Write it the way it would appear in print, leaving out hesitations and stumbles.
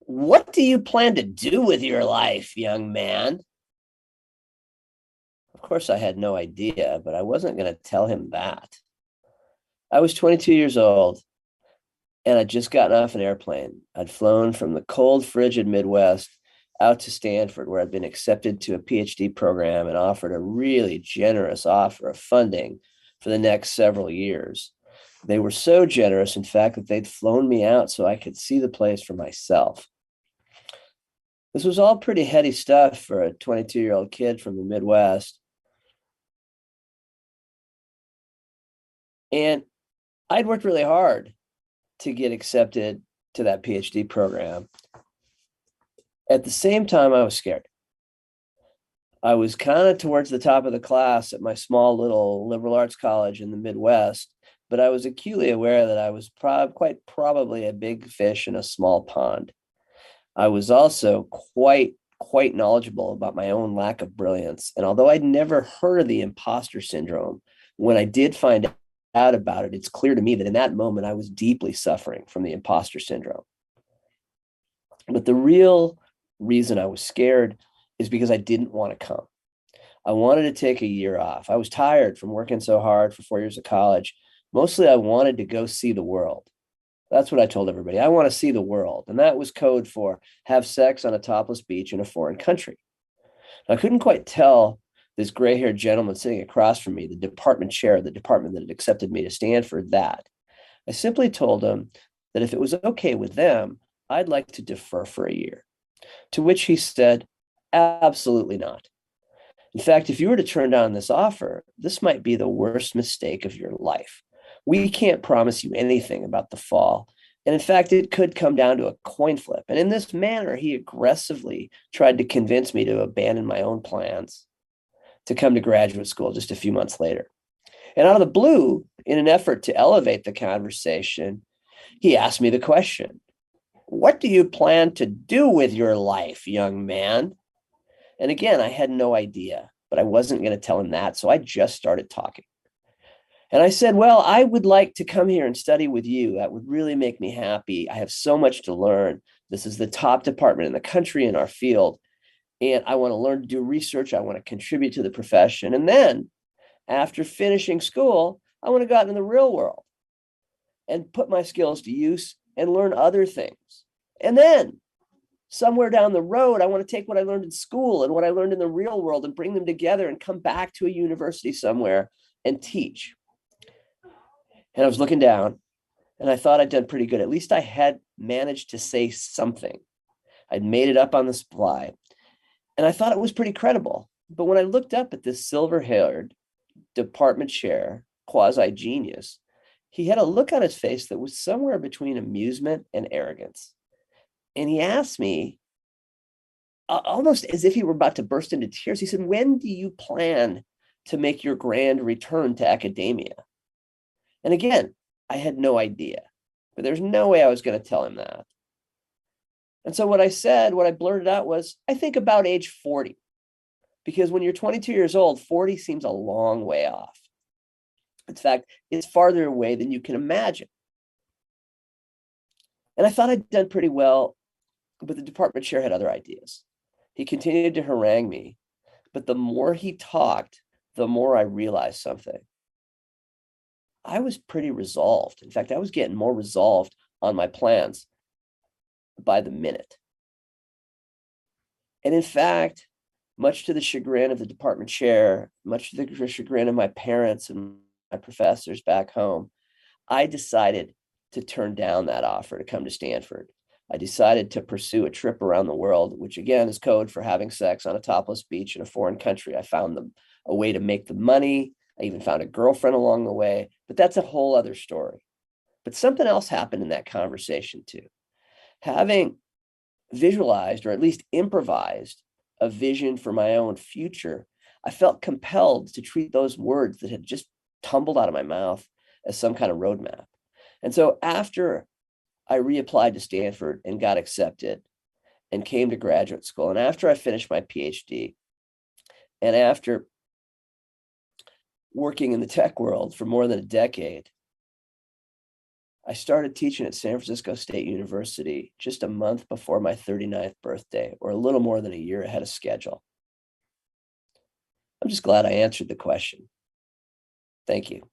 What do you plan to do with your life, young man? Of course, I had no idea, but I wasn't going to tell him that. I was 22 years old and I'd just gotten off an airplane. I'd flown from the cold, frigid Midwest out to Stanford, where I'd been accepted to a PhD program and offered a really generous offer of funding for the next several years. They were so generous, in fact, that they'd flown me out so I could see the place for myself. This was all pretty heady stuff for a 22-year-old kid from the Midwest. And I'd worked really hard to get accepted to that PhD program. At the same time, I was scared. I was kind of towards the top of the class at my small little liberal arts college in the Midwest, but I was acutely aware that I was quite probably a big fish in a small pond. I was also quite knowledgeable about my own lack of brilliance. And although I'd never heard of the imposter syndrome, when I did find out about it, it's clear to me that in that moment I was deeply suffering from the imposter syndrome. But the real reason I was scared is because I didn't want to come. I wanted to take a year off. I was tired from working so hard for 4 years of college. Mostly, I wanted to go see the world. That's what I told everybody. I want to see the world. And that was code for have sex on a topless beach in a foreign country. I couldn't quite tell this gray haired gentleman sitting across from me, the department chair of the department that had accepted me to Stanford, that. I simply told him that if it was okay with them, I'd like to defer for a year. To which he said, absolutely not. In fact, if you were to turn down this offer, this might be the worst mistake of your life. We can't promise you anything about the fall. And in fact, it could come down to a coin flip. And in this manner, he aggressively tried to convince me to abandon my own plans to come to graduate school just a few months later. And out of the blue, in an effort to elevate the conversation, he asked me the question, what do you plan to do with your life, young man? And again, I had no idea, but I wasn't going to tell him that. So I just started talking. And I said, well, I would like to come here and study with you. That would really make me happy. I have so much to learn. This is the top department in the country in our field. And I want to learn to do research. I want to contribute to the profession. And then after finishing school, I want to go out in the real world and put my skills to use and learn other things. And then somewhere down the road, I want to take what I learned in school and what I learned in the real world and bring them together and come back to a university somewhere and teach. And I was looking down and I thought I'd done pretty good. At least I had managed to say something. I'd made it up on the fly. And I thought it was pretty credible. But when I looked up at this silver-haired department chair, quasi-genius, he had a look on his face that was somewhere between amusement and arrogance. And he asked me, almost as if he were about to burst into tears, he said, when do you plan to make your grand return to academia? And again, I had no idea, but there's no way I was going to tell him that. And so what I blurted out was, I think about age 40, because when you're 22 years old, 40 seems a long way off. In fact, it's farther away than you can imagine. And I thought I'd done pretty well, but the department chair had other ideas. He continued to harangue me, but the more he talked, the more I realized something. I was pretty resolved. In fact, I was getting more resolved on my plans by the minute. And in fact, much to the chagrin of the department chair, much to the chagrin of my parents and my professors back home, I decided to turn down that offer to come to Stanford. I decided to pursue a trip around the world, which again is code for having sex on a topless beach in a foreign country. I found a way to make the money. I even found a girlfriend along the way, but that's a whole other story. But something else happened in that conversation too. Having visualized, or at least improvised, a vision for my own future, I felt compelled to treat those words that had just tumbled out of my mouth as some kind of roadmap. And so after I reapplied to Stanford and got accepted and came to graduate school, and after I finished my PhD, and after working in the tech world for more than a decade, I started teaching at San Francisco State University just a month before my 39th birthday, or a little more than a year ahead of schedule. I'm just glad I answered the question. Thank you.